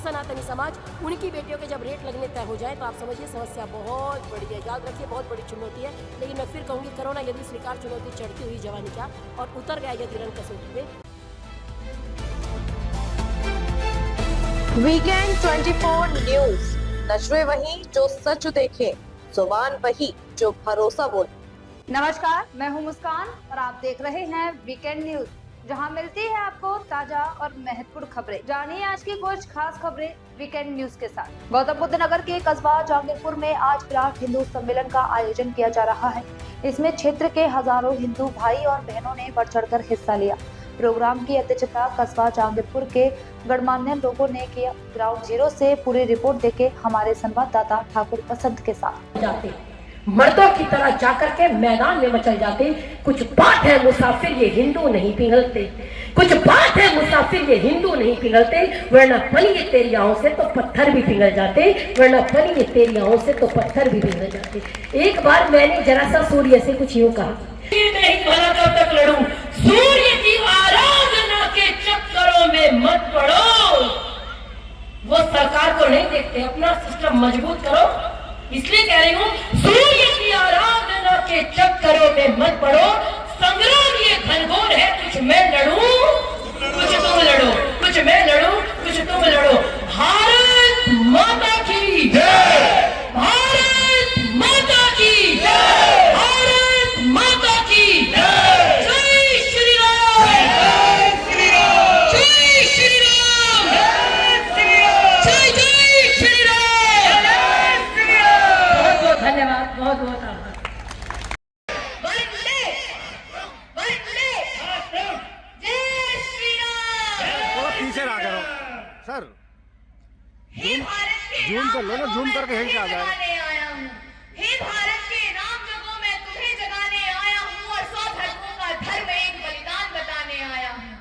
सनातनी समाज, उनकी बेटियों के जब रेट लगने तय हो जाए तो आप समझिए समस्या बहुत बड़ी है। याद रखिए बहुत बड़ी चुनौती है। लेकिन मैं फिर कहूँगी कोरोना यदि स्वीकार चुनौती चढ़ती हुई जवानी क्या और उतर गया यदि रंग कसौटी पे। वीकेंड 24 न्यूज, नजरें वही जो सच देखे, जुबान वही जो भरोसा बोले। नमस्कार, मैं हूं मुस्कान और आप देख रहे हैं वीकेंड न्यूज, जहां मिलती है आपको ताजा और महत्वपूर्ण खबरें। जानिए आज की कुछ खास खबरें वीकेंड न्यूज के साथ। गौतम बुद्ध नगर के कस्बा जहांगीरपुर में आज विराट हिंदू सम्मेलन का आयोजन किया जा रहा है। इसमें क्षेत्र के हजारों हिंदू भाई और बहनों ने बढ़ चढ़कर हिस्सा लिया। प्रोग्राम की अध्यक्षता कस्बा जहांगीरपुर के गणमान्य लोगों ने किया। ग्राउंड जीरो से पूरी रिपोर्ट देके हमारे संवाददाता ठाकुर बसंत के साथ जाते मर्दों की तरह जाकर के मैदान में मचल जाते। कुछ बात है मुसाफिर ये हिंदू नहीं पिघलते, कुछ बात है मुसाफिर ये हिंदू नहीं पिघलते, वरना पनी ये तेरी आहों से तो पत्थर भी पिघल जाते, वरना पनी ये तेरी आहों से तो पत्थर भी पिघल जाते। एक बार मैंने जरा सा सूर्य से कुछ यूं कहा, नहीं भला कब तक लड़ूं, सूर्य की आराधना के चक्करों में मत पड़ो। वो सरकार को नहीं देखते, अपना सिस्टम मजबूत करो। इसलिए कह रही हूँ सूर्य की आराधना के चक्करों में मत पड़ो। संग्राम ये घनघोर है, कुछ मैं लड़ूं कुछ तुम लड़ो, कुछ मैं लड़ूं कुछ तुम लड़ो। भारत माता की जय, भारत माता की जय, भारत माता की जय, जय श्री राम, जय श्री राम, जय श्री राम, जय जय श्री राम, जय श्री राम। बहुत बहुत धन्यवाद, बहुत बहुत आभार। वंदे वंदे जय श्री राम। थोड़ा पीछे रहा करो सर, जूम कर लो ना, जूम करके यहीं से आ जाएगा। हे भारत के राम जगों में तुम्हें जगाने आया हूँ और 100 धर्मों का धर्म एक बलिदान बताने आया हूँ।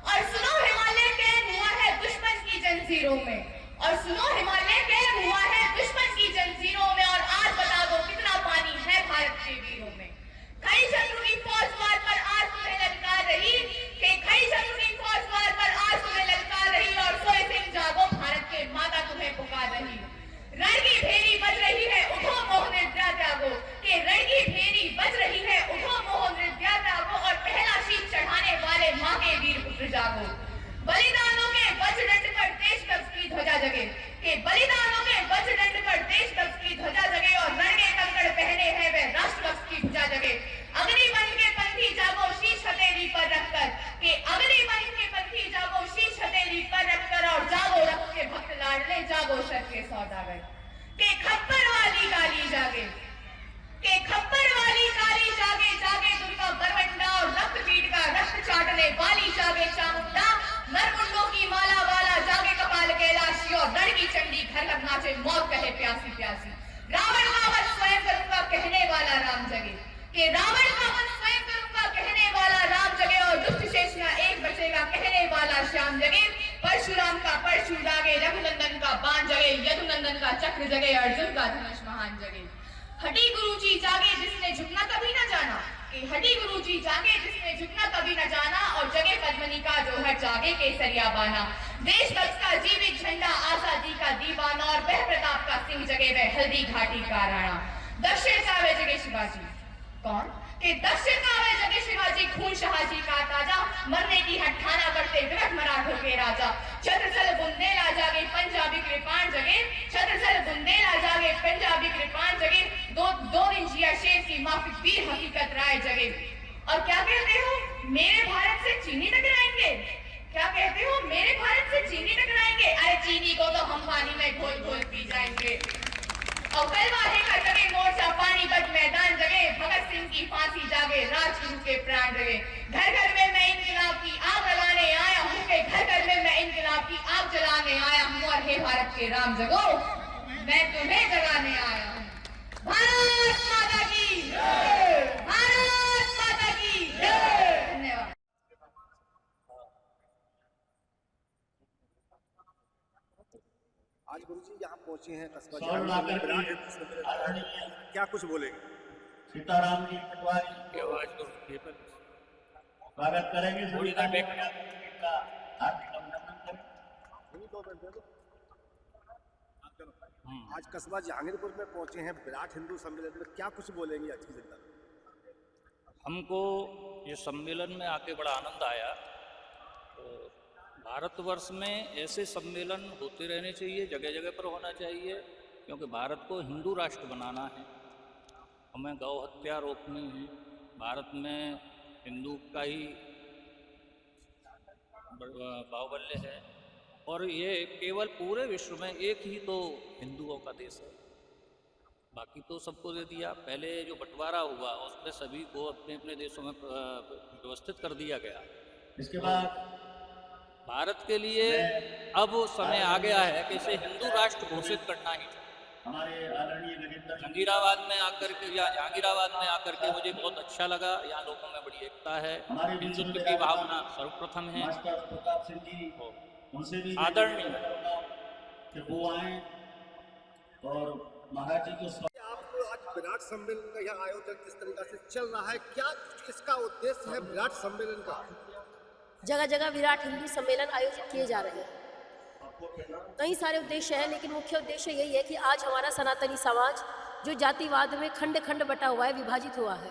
और सुनो हिमालय कैद हुआ है दुश्मन की जंजीरों में, और सुनो हिमालय कैद हुआ है दुश्मन की जंजीरों में। और आज बता दो कितना पानी है भारत के वीरों में। कई शत्रु की फौज द्वार पर आज तुम्हें ललकार रही, कि कई शत्रु की फौज द्वार पर आज तुम्हें ललकार रही, और सोए सिंह जागो भारत के माता तुम्हें पुकार रही। रण की भेरी बज रही है उठो मोह नृत्या त्यागो, कि रण की भेरी बज रही है उठो मोह नृत्या त्यागो, और पहला शीश चढ़ाने वाले माँ के वीर पुत्र जागो। बलिदानों के वज्रदंड पर देशभक्त की ध्वजा जगे, कि बलिदानों के वज्रदंड पर देशभक्त की ध्वजा जगे, और रण के कंकड़ पहने हैं वे राष्ट्रभक्त की भुजा जगे। अग्निबंध के पंथी जागो शीश हथेली पर रखकर, कि अग्निबंध के पंथी जागो शीश हथेली पर रखकर, और जागो रक्त के भक्त लाडले जागो सर के सौदागर। के खप्पर वाली काली जागे, के खप्पर वाली काली जागे, जागे दुर्गा बरवंडा, और रक्तपीठ का रक्त चाटने वाली जागे चामुंडा। नरमुंडों की माला वाला जागे कपाल कैलाशी, और रण की चंडी घर घर नाचे मौत कहे प्यासी प्यासी। रावण का वध स्वयं करूंगा कहने वाला राम जगे, कि रावण का वध स्वयं करूंगा कहने वाला राम जगे, और दुष्ट शेष न एक बचेगा कहने वाला श्याम जगे। परशुराम का परशु जागे, रघुनंदन का बाण जगे, यदुनंदन का चक्र जगे, अर्जुन का धनुष महान जगे। हठी गुरुजी जागे जिसने झुकना कभी न जाना, कि हठी गुरुजी जागे जिसने झुकना कभी न जाना, और जगे पद्मनी का जोहर जागे केसरिया बाना। देशभक्त का जीवित झंडा आजादी का दीवाना, और वह प्रताप का सिंह जगे वह हल्दी घाटी का राणा। दक्षिण सावे जगे शिवाजी, कौन? कि दक्षिण सावे जगे शिवाजी, खून शहाजी का ताजा, मरने की हठाना करते विरट मराठों के राजा। छत्रसल बुंदेला जागे पंजाबी कृपाण जगे, छत्रसल बुंदेला जागे पंजाबी कृपाण जगे। दो इंचिया शेर की माफिक वीर हकीकत राय जगे। और क्या कहते हो मेरे भारत से चीनी टकराएंगे, क्या कहते हो मेरे भारत से चीनी टकराएंगे? अरे चीनी को तो हम पानी में घोल घोल पी जाएंगे। और कल वाहे का जगे मोर्चा पानीपत मैदान जगे, भगत सिंह की फांसी जागे राजगुरु के प्राण जगे। घर घर में मैं इंकलाब की आग जलाने आया हूँ, के घर घर में मैं इंकलाब की आग जलाने आया हूँ, और हे भारत के राम जगो मैं तुम्हें जगाने आया हूँ। भारत माता की जय, भारत माता की जय। धन्यवाद। आज गुरुजी यहाँ पहुंचे हैं कस्बा, क्या कुछ बोलेंगे? सीताराम जी पटवारी स्वागत करेंगे। सभी का हार्दिक अभिनंदन करें। आज कस्बा जहांगीरपुर में पहुंचे हैं विराट हिंदू सम्मेलन में, क्या कुछ बोलेंगे आज की जनता? हमको ये सम्मेलन में आके बड़ा आनंद आया। तो भारतवर्ष में ऐसे सम्मेलन होते रहने चाहिए, जगह जगह पर होना चाहिए, क्योंकि भारत को हिंदू राष्ट्र बनाना है, हमें गौ हत्या रोकनी है। भारत में हिंदू का ही बाहुबल्य है और ये केवल पूरे विश्व में एक ही तो हिंदुओं का देश है, बाकी तो सबको दे दिया। पहले जो बंटवारा हुआ उसमें सभी को अपने अपने देशों में व्यवस्थित कर दिया गया। इसके बाद भारत के लिए अब समय आ गया है कि इसे हिंदू राष्ट्र घोषित करना ही चाहिए। हमारे आदरणीय नरेंद्र जहांगीराबाद में आकर के मुझे बहुत अच्छा लगा। यहाँ लोगों में बड़ी एकता है, हिंदुत्व की भावना सर्वप्रथम है। मास्टर प्रताप सिंह जी, उनसे भी आदरणीय कि वो आए और महाराज जी को आप आज विराट सम्मेलन का यह आयोजन किस तरीका से चल रहा है, क्या इसका उद्देश्य है विराट सम्मेलन का? जगह जगह विराट हिंदू सम्मेलन आयोजित किए जा रहे हैं। कई सारे उद्देश्य हैं, लेकिन मुख्य उद्देश्य यही है कि आज हमारा सनातनी समाज जो जातिवाद में खंड खंड बटा हुआ है, विभाजित हुआ है,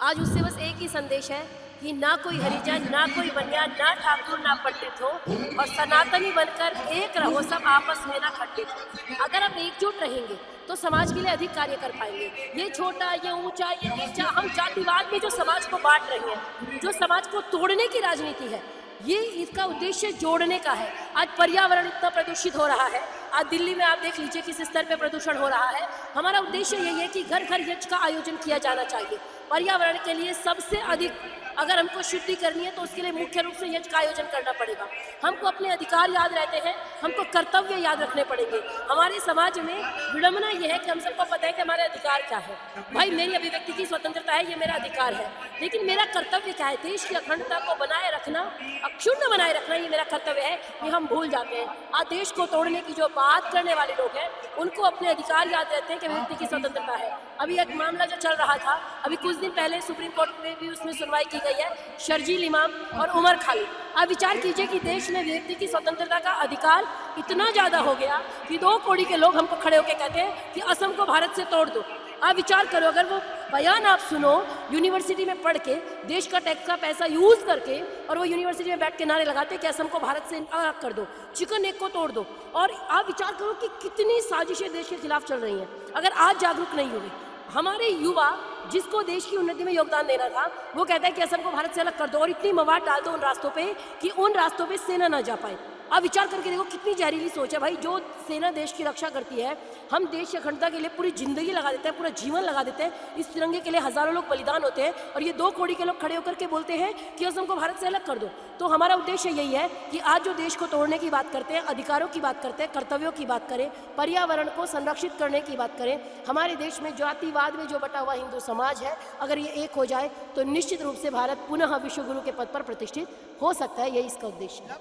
आज उससे बस एक ही संदेश है कि ना कोई हरिजन, ना कोई बनिया, ना ठाकुर, ना पंडित हो, और सनातनी बनकर एक रहो, सब आपस में ना खंडित हो। अगर हम एकजुट रहेंगे तो समाज के लिए अधिक कार्य कर पाएंगे। ये छोटा, ये ऊंचा, ये नीचा, हम जातिवाद में जो समाज को बांट रहे हैं, जो समाज को तोड़ने की राजनीति है, ये इसका उद्देश्य जोड़ने का है। आज पर्यावरण इतना प्रदूषित हो रहा है, आज दिल्ली में आप देख लीजिए किस स्तर पे प्रदूषण हो रहा है। हमारा उद्देश्य यही है कि घर घर यज्ञ का आयोजन किया जाना चाहिए। पर्यावरण के लिए सबसे अधिक अगर हमको शुद्धि करनी है तो उसके लिए मुख्य रूप से यज्ञ का आयोजन करना पड़ेगा। हमको अपने अधिकार याद रहते हैं, हमको कर्तव्य याद रखने पड़ेंगे। हमारे समाज में विडंबना यह है कि हम सबको पता है कि हमारे अधिकार क्या है। भाई, मेरी अभिव्यक्ति की स्वतंत्रता है, ये मेरा अधिकार है, लेकिन मेरा कर्तव्य क्या है? देश की अखंडता को बनाए रखना, अक्षुण्ण बनाए रखना, ये मेरा कर्तव्य है। ये हम भूल जाते हैं। आज देश को तोड़ने की जो बात करने वाले लोग हैं, उनको अपने अधिकार याद रहते हैं कि व्यक्ति की स्वतंत्रता है। अभी एक मामला जो चल रहा था, अभी कुछ दिन पहले सुप्रीम कोर्ट में भी उसमें सुनवाई की गई है, शर्जील इमाम और उमर खालिद। आप विचार कीजिए कि देश में व्यक्ति की स्वतंत्रता का अधिकार इतना ज़्यादा हो गया कि 2 कौड़ी के लोग हमको खड़े होकर कहते हैं कि असम को भारत से तोड़ दो। आप विचार करो, अगर वो बयान आप सुनो यूनिवर्सिटी में पढ़ के, देश का टैक्स का पैसा यूज़ करके, और वो यूनिवर्सिटी में बैठ के नारे लगाते कि असम को भारत से अलग कर दो, चिकन एक को तोड़ दो, और आप विचार करो कि कितनी साजिशें देश के खिलाफ चल रही हैं। अगर आज जागरूक नहीं हुए, हमारे युवा जिसको देश की उन्नति में योगदान देना था, वो कहता है कि असम को भारत से अलग कर दो और इतनी मवाद डाल दो उन रास्तों पे कि उन रास्तों पे सेना ना जा पाए। आप विचार करके देखो कितनी जहरीली सोच है। भाई, जो सेना देश की रक्षा करती है, हम देश की अखंडता के लिए पूरी जिंदगी लगा देते हैं, पूरा जीवन लगा देते हैं। इस तिरंगे के लिए हजारों लोग बलिदान होते हैं, और ये 2 कौड़ी के लोग खड़े होकर के बोलते हैं कि असम को भारत से अलग कर दो। तो हमारा उद्देश्य यही है कि आज जो देश को तोड़ने की बात करते हैं, अधिकारों की बात करते हैं, कर्तव्यों की बात करें, पर्यावरण को संरक्षित करने की बात करें। हमारे देश में जातिवाद में जो बटा हुआ हिंदू समाज है, अगर ये एक हो जाए तो निश्चित रूप से भारत पुनः विश्व गुरु के पद पर प्रतिष्ठित हो सकता है। यही इसका उद्देश्य है।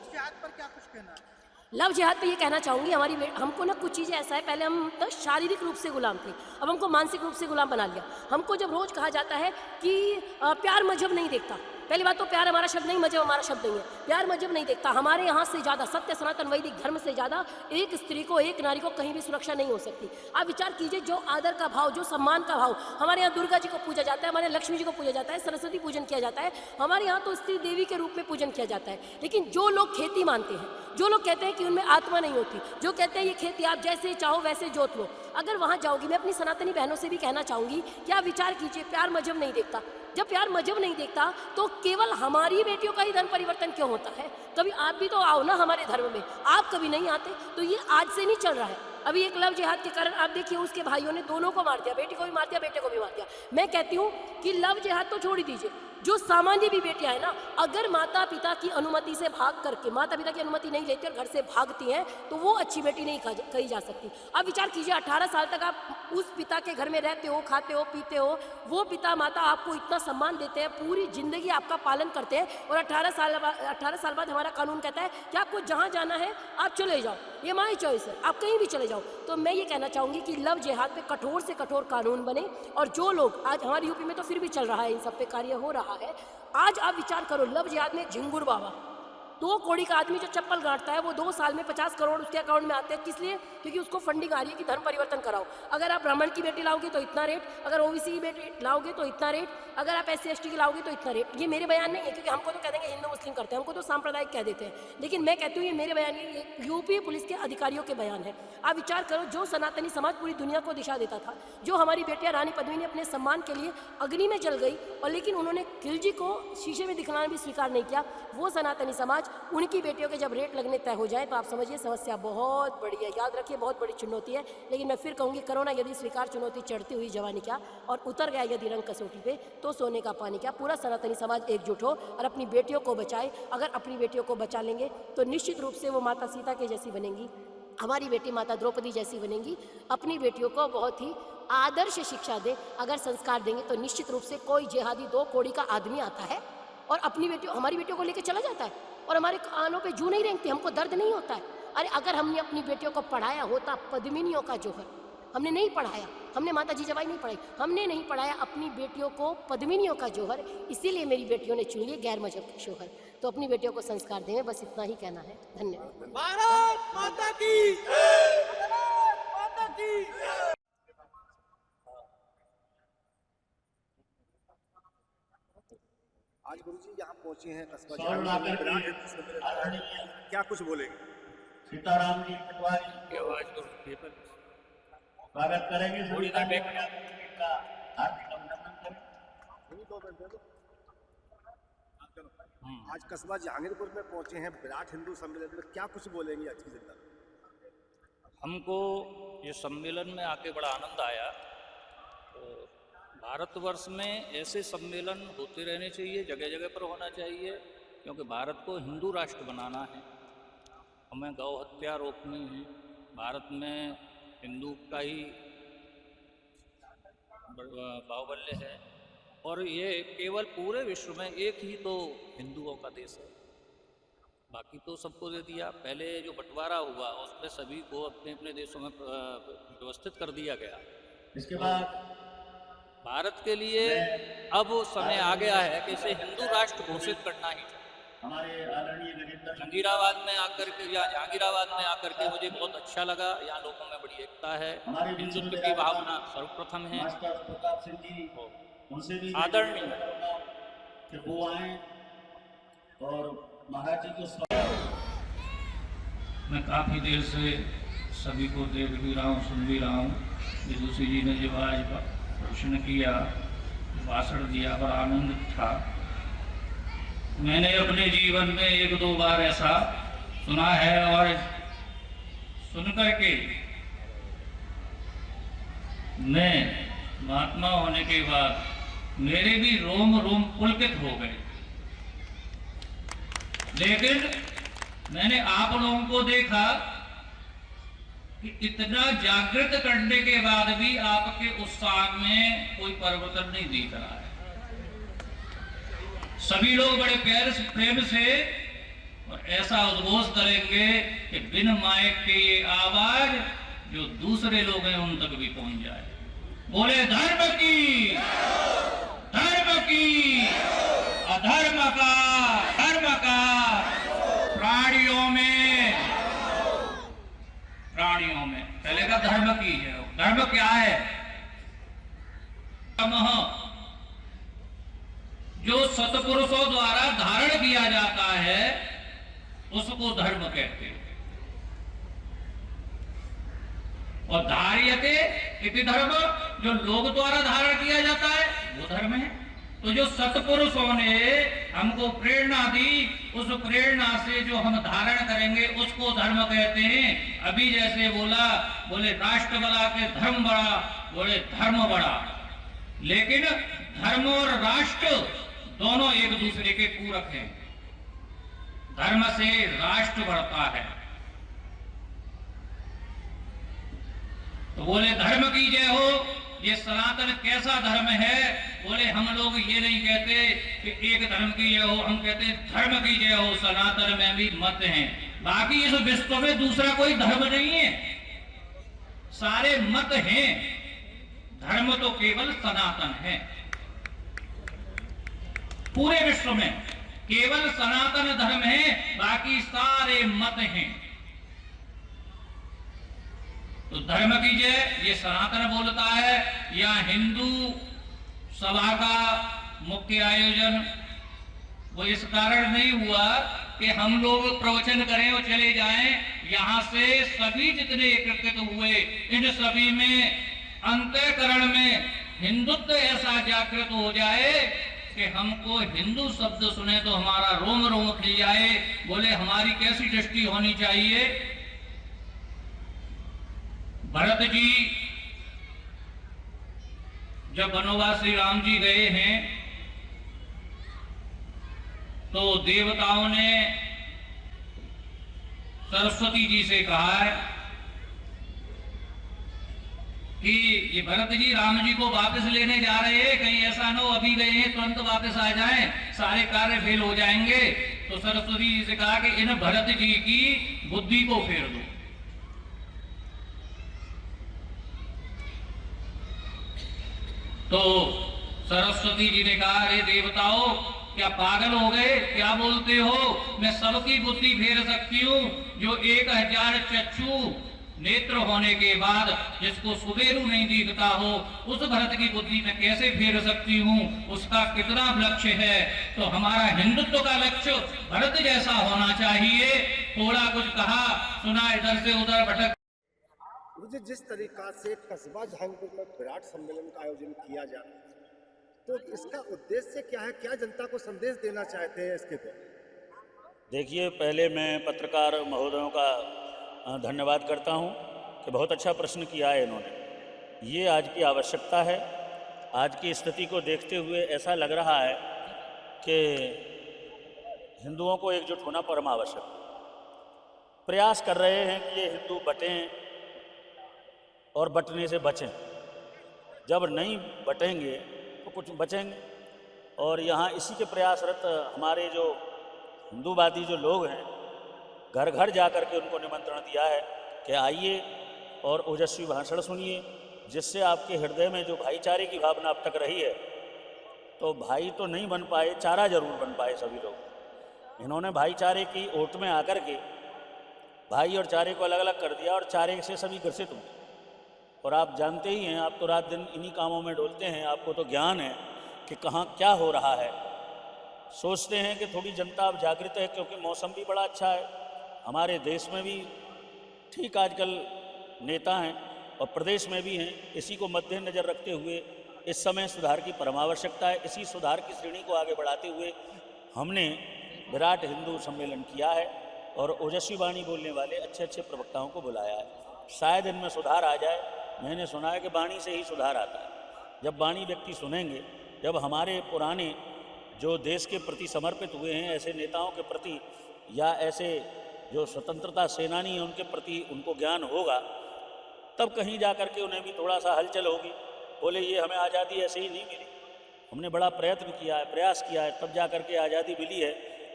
लव जिहाद पे ये कहना चाहूँगी, हमको ना कुछ चीज़ें ऐसा है, पहले हम तो शारीरिक रूप से गुलाम थे, अब हमको मानसिक रूप से गुलाम बना लिया। हमको जब रोज़ कहा जाता है कि प्यार मजहब नहीं देखता, पहली बात तो प्यार हमारा शब्द नहीं, मजहब हमारा शब्द नहीं है। प्यार मजहब नहीं देखता। हमारे यहाँ से ज़्यादा, सत्य सनातन वैदिक धर्म से ज़्यादा एक स्त्री को, एक नारी को कहीं भी सुरक्षा नहीं हो सकती। आप विचार कीजिए, जो आदर का भाव, जो सम्मान का भाव, हमारे यहाँ दुर्गा जी को पूजा जाता है, हमारे लक्ष्मी जी को पूजा जाता है, सरस्वती पूजन किया जाता है, हमारे यहाँ तो स्त्री देवी के रूप में पूजन किया जाता है। लेकिन जो लोग खेती मानते हैं, जो लोग कहते हैं कि उनमें आत्मा नहीं होती, जो कहते हैं ये खेती आप जैसे चाहो वैसे जोत लो, अगर वहाँ जाओगी, मैं अपनी सनातनी बहनों से भी कहना चाहूँगी कि आप विचार कीजिए, प्यार मजहब नहीं देखता। जब प्यार मजहब नहीं देखता तो केवल हमारी बेटियों का ही धर्म परिवर्तन क्यों होता है? कभी आप भी तो आओ ना हमारे धर्म में, आप कभी नहीं आते। तो ये आज से नहीं चल रहा है। अभी एक लव जिहाद के कारण आप देखिए, उसके भाइयों ने दोनों को मार दिया, बेटी को भी मार दिया, बेटे को भी मार दिया। मैं कहती हूँ कि लव जिहाद तो छोड़ ही दीजिए, जो सामान्य भी बेटियां हैं ना, अगर माता पिता की अनुमति से भाग करके, माता पिता की अनुमति नहीं लेती और घर से भागती हैं, तो वो अच्छी बेटी नहीं कही जा सकती। अब विचार कीजिए, 18 साल तक आप उस पिता के घर में रहते हो, खाते हो, पीते हो, वो पिता माता आपको इतना सम्मान देते हैं, पूरी जिंदगी आपका पालन करते हैं, और 18 साल बाद हमारा कानून कहता है कि आपको जहाँ जाना है आप चले जाओ, ये माई चॉइस है, आप कहीं भी चले जाओ। तो मैं ये कहना चाहूँगी कि लव जिहाद पे कठोर से कठोर कानून बने, और जो लोग आज हमारे यूपी में तो फिर भी चल रहा है, इन सब पे कार्य हो रहा है। आज आप विचार करो, लव जिहाद में झिंगुर बाबा, 2 कौड़ी का आदमी जो चप्पल गांठता है वो 2 साल में 50 करोड़ उसके अकाउंट में आते हैं। किस लिए? क्योंकि उसको फंडिंग आ रही है कि धर्म परिवर्तन कराओ। अगर आप ब्राह्मण की बेटी लाओगे तो इतना रेट, अगर ओबीसी की बेटी लाओगे तो इतना रेट, अगर आप SC ST की लाओगे तो इतना रेट। ये मेरे बयान नहीं है, क्योंकि हमको तो कह देंगे हिंदू मुस्लिम करते हैं, हमको तो सांप्रदायिक कह देते हैं, लेकिन मैं कहती हूँ ये मेरे बयान नहीं, ये यूपी पुलिस के अधिकारियों के बयान है। आप विचार करो, जो सनातनी समाज पूरी दुनिया को दिशा देता था, जो हमारी बेटियां रानी पद्मिनी अपने सम्मान के लिए अग्नि में जल गई और लेकिन उन्होंने खिलजी को शीशे में दिखलाना भी स्वीकार नहीं किया, वो सनातनी समाज, उनकी बेटियों के जब रेट लगने तय हो जाए तो आप समझिए समस्या बहुत बड़ी है। याद रखिए बहुत बड़ी चुनौती है। लेकिन मैं फिर कहूँगी, कोरोना यदि स्वीकार चुनौती चढ़ती हुई जवानी क्या और उतर गया यदि रंग कसौटी पे, तो सोने का पानी क्या। पूरा सनातनी समाज एकजुट हो और अपनी बेटियों को बचाए। अगर अपनी बेटियों को बचा लेंगे तो निश्चित रूप से वो माता सीता के जैसी बनेंगी, हमारी बेटी माता द्रौपदी जैसी बनेंगी। अपनी बेटियों को बहुत ही आदर्श शिक्षा दे, अगर संस्कार देंगे तो निश्चित रूप से कोई जिहादी 2 कौड़ी का आदमी आता है और अपनी बेटियों, हमारी बेटियों को लेकर चला जाता है और हमारे कानों पे जू नहीं रेंगती, हमको दर्द नहीं होता है। अरे अगर हमने अपनी बेटियों को पढ़ाया होता पद्मिनियों का जोहर, हमने नहीं पढ़ाया, हमने माता जीजाबाई नहीं पढ़ाई, हमने नहीं पढ़ाया अपनी बेटियों को पद्मिनियों का जोहर, इसीलिए मेरी बेटियों ने चुन लिए गैर मजहब के शोहर। तो अपनी बेटियों को संस्कार दें, बस इतना ही कहना है। धन्यवाद। भारत माता की भारत माता की। आज गुरुजी यहाँ पहुंचे हैं कस्बा आदरणीय क्या कुछ बोलेंगे? सीताराम जी पटवारी की स्वागत करेंगे। सभी का हार्दिक अभिनंदन करें। आज कस्बा जहांगीरपुर में पहुंचे हैं विराट हिंदू सम्मेलन में, क्या कुछ बोलेंगे आज की जनता? हमको ये सम्मेलन में आके बड़ा आनंद आया। तो भारतवर्ष में ऐसे सम्मेलन होते रहने चाहिए, जगह जगह पर होना चाहिए, क्योंकि भारत को हिंदू राष्ट्र बनाना है, हमें गौ हत्या रोकनी है, भारत में हिंदू का ही बाहुबल्य है और ये केवल पूरे विश्व में एक ही तो हिंदुओं का देश है, बाकी तो सबको दे दिया। पहले जो बंटवारा हुआ उसमें सभी को अपने अपने देशों में व्यवस्थित कर दिया गया। इसके बाद भारत के लिए अब समय आ गया है कि इसे हिंदू राष्ट्र घोषित करना ही चाहिए। हमारे आदरणीय नरेंद्र जहांगीराबाद में आकर के या जहांगीराबाद में आकर के मुझे बहुत अच्छा लगा। यहाँ लोगों में बड़ी एकता है, हिंदुत्व की भावना सर्वप्रथम है। मास्टर प्रताप सिंह जी, उनसे भी आदरणीय कि वो आए और महाराज जी को। मैं काफ़ी देर से सभी को देख भी रहा हूँ, सुन भी रहा हूँ। विदुषी जी ने जब आज प्रश्न किया, भाषण दिया, बड़ा आनंद था। मैंने अपने जीवन में 1-2 बार ऐसा सुना है और सुनकर के मैं महात्मा होने के बाद मेरे भी रोम रोम पुलकित हो गए। लेकिन मैंने आप लोगों को देखा कि इतना जागृत करने के बाद भी आपके उत्साह में कोई परिवर्तन नहीं दिख रहा है। सभी लोग बड़े प्रेम से और ऐसा उद्घोष करेंगे कि बिन माइक के ये आवाज जो दूसरे लोग हैं उन तक भी पहुंच जाए। बोले धर्म की, अधर्म का, धर्म का। प्राणियों में पहले का धर्म की है। धर्म क्या है? जो सतपुरुषों द्वारा धारण किया जाता है उसको धर्म कहते हैं। और धार्यते इति धर्म, जो लोग द्वारा धारण किया जाता है वो धर्म है। तो जो सतपुरुषों ने हमको प्रेरणा दी, उस प्रेरणा से जो हम धारण करेंगे उसको धर्म कहते हैं। अभी जैसे बोले राष्ट्र बड़ा के धर्म बड़ा, बोले धर्म बड़ा। लेकिन धर्म और राष्ट्र दोनों एक दूसरे के पूरक हैं। धर्म से राष्ट्र बढ़ता है। तो बोले धर्म की जय हो। ये सनातन कैसा धर्म है? बोले हम लोग ये नहीं कहते कि एक धर्म की जय हो, हम कहते धर्म की जय हो। सनातन में भी मत हैं, बाकी इस विश्व में दूसरा कोई धर्म नहीं है, सारे मत हैं। धर्म तो केवल सनातन है पूरे विश्व में। केवल सनातन धर्म है, बाकी सारे मत हैं। तो धर्म की जय ये सनातन बोलता है। या हिंदू सभा का मुख्य आयोजन वो इस कारण नहीं हुआ कि हम लोग प्रवचन करें और चले जाएं। यहाँ से सभी जितने एकत्रित हुए, इन सभी में अंतःकरण में हिंदुत्व ऐसा जागृत हो जाए कि हमको हिंदू शब्द सुने तो हमारा रोम रोम खिल जाए। बोले हमारी कैसी दृष्टि होनी चाहिए। भरत जी जब वनवास श्री राम जी गए हैं तो देवताओं ने सरस्वती जी से कहा है कि ये भरत जी राम जी को वापस लेने जा रहे हैं, कहीं ऐसा न हो अभी गए हैं तुरंत वापस आ जाएं, सारे कार्य फेल हो जाएंगे। तो सरस्वती जी से कहा कि इन भरत जी की बुद्धि को फेर दो। तो सरस्वती जी ने कहा, अरे देवताओं क्या पागल हो गए, क्या बोलते हो? मैं सबकी बुद्धि फेर सकती हूँ। जो 1000 चक्षु नेत्र होने के बाद जिसको सुबेरू नहीं दिखता हो, उस भरत की बुद्धि में कैसे फेर सकती हूँ? उसका कितना लक्ष्य है। तो हमारा हिंदुत्व का लक्ष्य भरत जैसा होना चाहिए। थोड़ा कुछ कहा सुना, इधर से उधर भटक। मुझे जिस तरीका से कस्बा जहांगीर में विराट सम्मेलन का आयोजन किया जा रहा है, तो इसका उद्देश्य क्या है? क्या जनता को संदेश देना चाहते हैं इसके द्वारा? देखिए, पहले मैं पत्रकार महोदयों का धन्यवाद करता हूं कि बहुत अच्छा प्रश्न किया है इन्होंने। ये आज की आवश्यकता है। आज की स्थिति को देखते हुए ऐसा लग रहा है कि हिंदुओं को एकजुट होना परम आवश्यक है। प्रयास कर रहे हैं कि ये हिंदू बटें और बटने से बचें। जब नहीं बटेंगे तो कुछ बचेंगे। और यहाँ इसी के प्रयासरत हमारे जो हिंदूवादी जो लोग हैं, घर घर जा कर के उनको निमंत्रण दिया है कि आइए और ओजस्वी भाषण सुनिए, जिससे आपके हृदय में जो भाईचारे की भावना अब तक रही है, तो भाई तो नहीं बन पाए, चारा जरूर बन पाए सभी लोग। इन्होंने भाईचारे की ओट में आकर के भाई और चारे को अलग अलग कर दिया और चारे से सभी ग्रसित हुए। और आप जानते ही हैं, आप तो रात दिन इन्हीं कामों में डोलते हैं, आपको तो ज्ञान है कि कहाँ क्या हो रहा है। सोचते हैं कि थोड़ी जनता अब जागृत है, क्योंकि मौसम भी बड़ा अच्छा है, हमारे देश में भी ठीक आजकल नेता हैं और प्रदेश में भी हैं। इसी को मद्देनजर रखते हुए इस समय सुधार की परम आवश्यकता है। इसी सुधार की श्रेणी को आगे बढ़ाते हुए हमने विराट हिंदू सम्मेलन किया है और ओजस्वी वाणी बोलने वाले अच्छे अच्छे प्रवक्ताओं को बुलाया है। शायद इनमें सुधार आ जाए। मैंने सुना है कि वाणी से ही सुधार आता है। जब वाणी व्यक्ति सुनेंगे, जब हमारे पुराने जो देश के प्रति समर्पित हुए हैं, ऐसे नेताओं के प्रति या ऐसे जो स्वतंत्रता सेनानी हैं उनके प्रति उनको ज्ञान होगा, तब कहीं जा कर के उन्हें भी थोड़ा सा हलचल होगी। बोले ये हमें आज़ादी ऐसे ही नहीं मिली, हमने बड़ा प्रयत्न किया है, प्रयास किया है, तब जा कर के आज़ादी मिली है।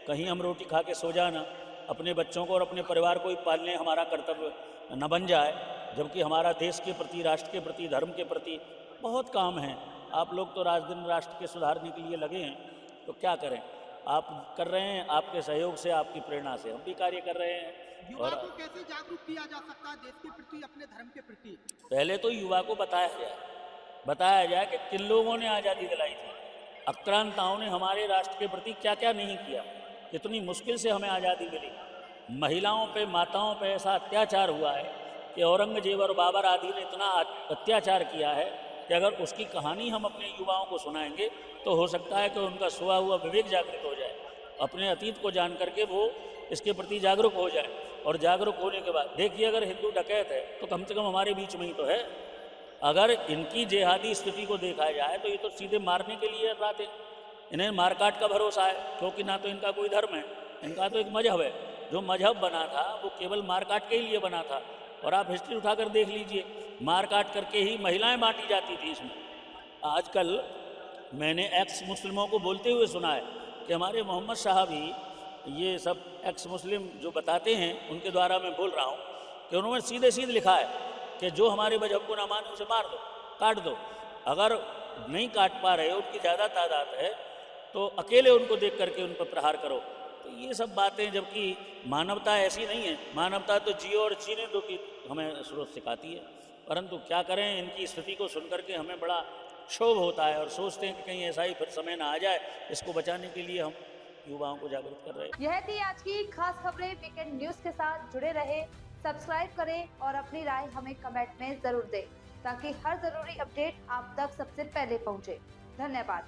कहीं हम रोटी खा के सो जाना, अपने बच्चों को और अपने परिवार को ही पालने हमारा कर्तव्य न बन जाए, जबकि हमारा देश के प्रति, राष्ट्र के प्रति, धर्म के प्रति बहुत काम है। आप लोग तो रात दिन राष्ट्र के सुधारने के लिए लगे हैं, तो क्या करें? आप कर रहे हैं, आपके सहयोग से, आपकी प्रेरणा से हम भी कार्य कर रहे हैं। युवा को कैसे जागरूक किया जा सकता है देश के प्रति, अपने धर्म के प्रति? पहले तो युवा को बताया जाए कि किन लोगों ने आज़ादी दिलाई थी, आक्रांताओं ने हमारे राष्ट्र के प्रति क्या क्या नहीं किया, कितनी मुश्किल से हमें आज़ादी मिली। महिलाओं पे, माताओं पे ऐसा अत्याचार हुआ है कि औरंगजेब और बाबर आदि ने इतना अत्याचार किया है कि अगर उसकी कहानी हम अपने युवाओं को सुनाएंगे तो हो सकता है कि उनका सोया हुआ विवेक जागृत हो जाए, अपने अतीत को जान करके वो इसके प्रति जागरूक हो जाए। और जागरूक होने के बाद देखिए, अगर हिंदू डकैत है तो कम से कम हमारे बीच में ही तो है। अगर इनकी जेहादी स्थिति को देखा जाए तो ये तो सीधे मारने के लिए आते हैं। इन्हें मारकाट का भरोसा है, क्योंकि ना तो इनका कोई धर्म है, इनका तो एक मजहब है। जो मजहब बना था वो केवल मारकाट के ही लिए बना था। और आप हिस्ट्री उठाकर देख लीजिए, मारकाट करके ही महिलाएं बांटी जाती थी इसमें। आजकल मैंने एक्स मुस्लिमों को बोलते हुए सुना है कि हमारे मोहम्मद साहब ही ये सब एक्स मुस्लिम जो बताते हैं, उनके द्वारा मैं बोल रहा हूँ कि उन्होंने सीधे सीधे लिखा है कि जो हमारे मजहब को ना माने उसे मार दो, काट दो। अगर नहीं काट पा रहे, उनकी ज़्यादा तादाद है, तो अकेले उनको देख करके उन पर प्रहार करो। तो ये सब बातें, जबकि मानवता ऐसी नहीं है। मानवता तो जियो और जीने दो की हमें स्रोत सिखाती है। परंतु क्या करें, इनकी स्थिति को सुन करके हमें बड़ा क्षोभ होता है और सोचते हैं कि कहीं ऐसा ही फिर समय ना आ जाए। इसको बचाने के लिए हम युवाओं को जागरूक कर रहे हैं। यह थी आज की खास खबरें। वीकेंड न्यूज के साथ जुड़े रहे, सब्सक्राइब करें और अपनी राय हमें कमेंट में जरूर दें, ताकि हर जरूरी अपडेट आप तक सबसे पहले पहुंचे। धन्यवाद।